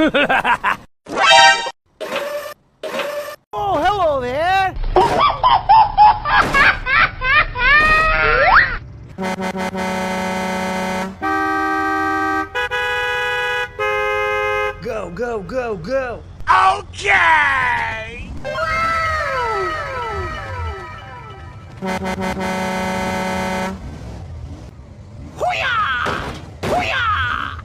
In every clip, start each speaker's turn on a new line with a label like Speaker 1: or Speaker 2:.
Speaker 1: Oh, hello there! Go, go, go, go!
Speaker 2: Okay! Hoo-yah! Hoo-yah!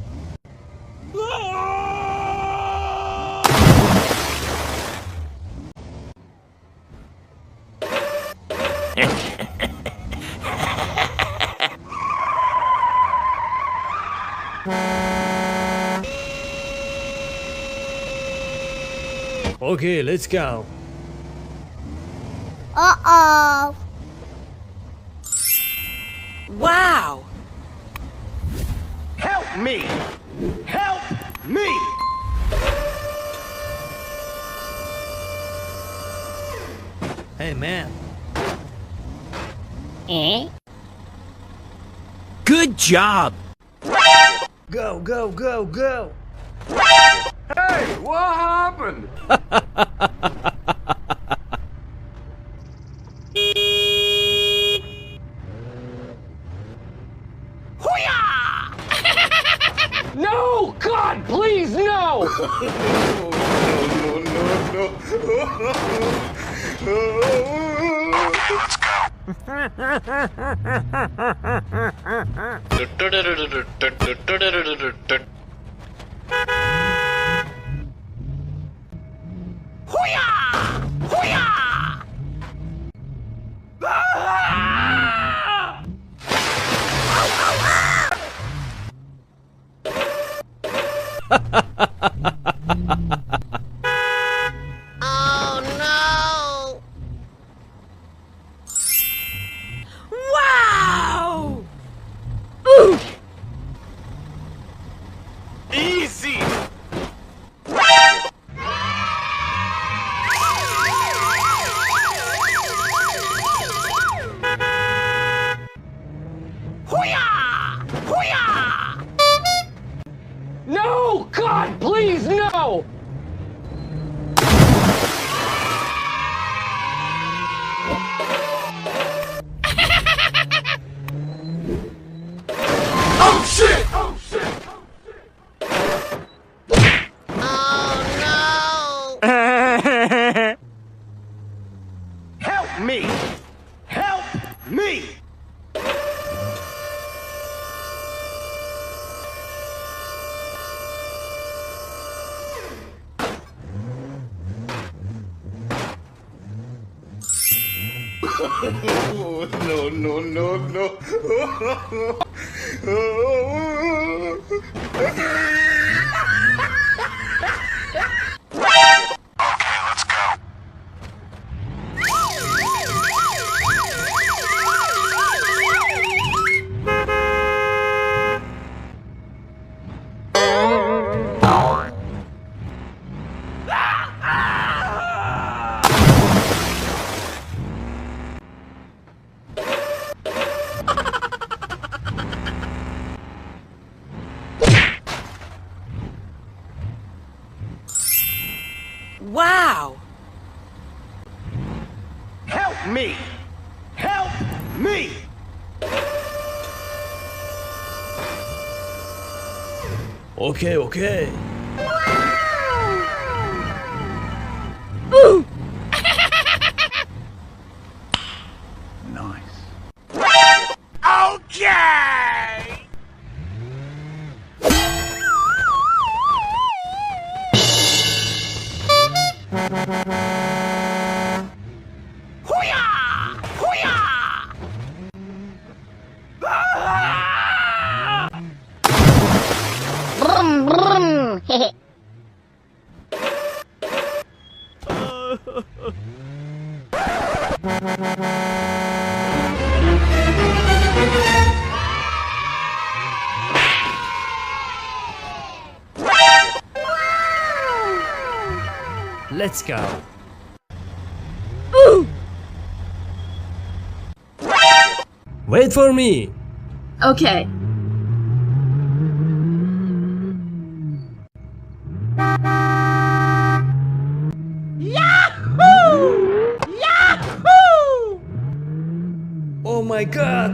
Speaker 1: Okay, let's go.
Speaker 3: Uh-oh.
Speaker 4: Wow!
Speaker 2: Help me! Help me!
Speaker 1: Hey, man.
Speaker 3: Eh?
Speaker 4: Good job!
Speaker 1: Go, go, go, go!
Speaker 2: Hey, what happened? Hoo-yah! No! God, please, no! Hoo-yah! Hoo-yah! Ah!
Speaker 3: Oh no!
Speaker 4: Wow!
Speaker 2: Easy! Hoo-yah! Hoo-yah! No! God, please, no! Oh shit! Oh shit!
Speaker 3: Oh no!
Speaker 2: Help me! Help me! No, no, no, no.
Speaker 4: Wow!
Speaker 2: Help me! Help me!
Speaker 1: Okay, okay.
Speaker 2: Nice. Okay! Hoo-yah! Hoo-yah! Ah!
Speaker 3: Brum brum!
Speaker 1: Let's go. Wait for me.
Speaker 5: Okay.
Speaker 1: my god!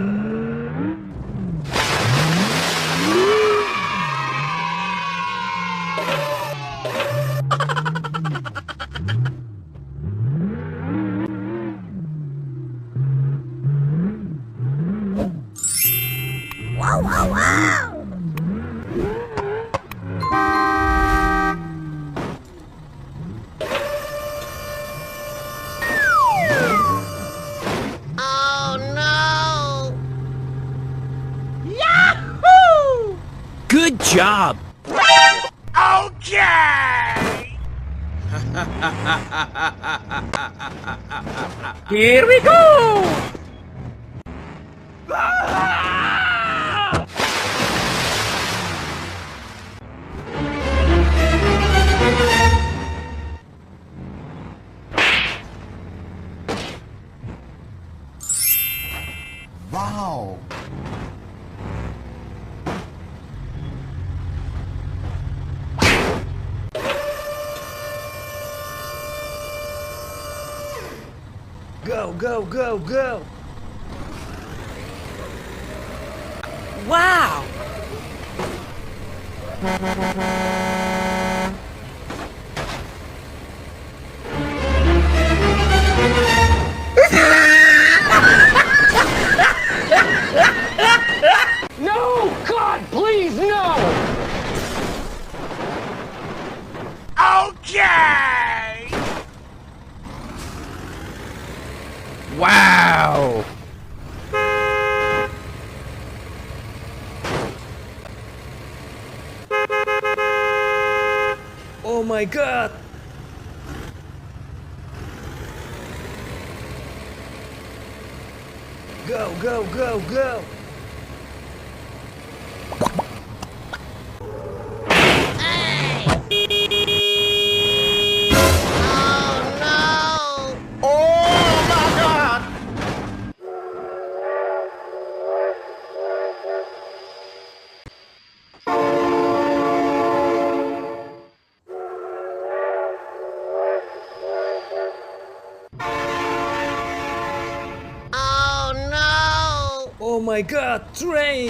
Speaker 3: Wow, wow, wow! Oh no!
Speaker 2: Yahoo!
Speaker 4: Good job.
Speaker 2: Okay! Here we go! Ah!
Speaker 5: Wow!
Speaker 1: Go, go, go, go!
Speaker 4: Wow.
Speaker 2: No! God, please, no! Okay! Wow!
Speaker 1: Oh my god! Go, go, go, go!
Speaker 3: Oh no!
Speaker 2: Oh my God!
Speaker 3: Oh no!
Speaker 1: Oh my god, train!